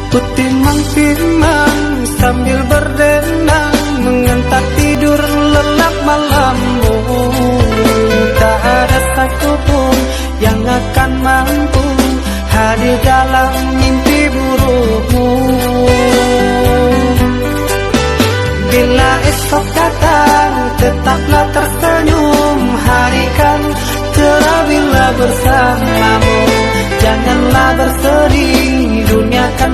Timang-timang sambil berdendang mengantar tidur lelap malammu. Tak ada satupun yang akan mampu hadir dalam mimpi burukmu. Bila esok datang tetaplah tersenyum, hari kan cerah bila bersamamu. Janganlah bersedih, dunia akan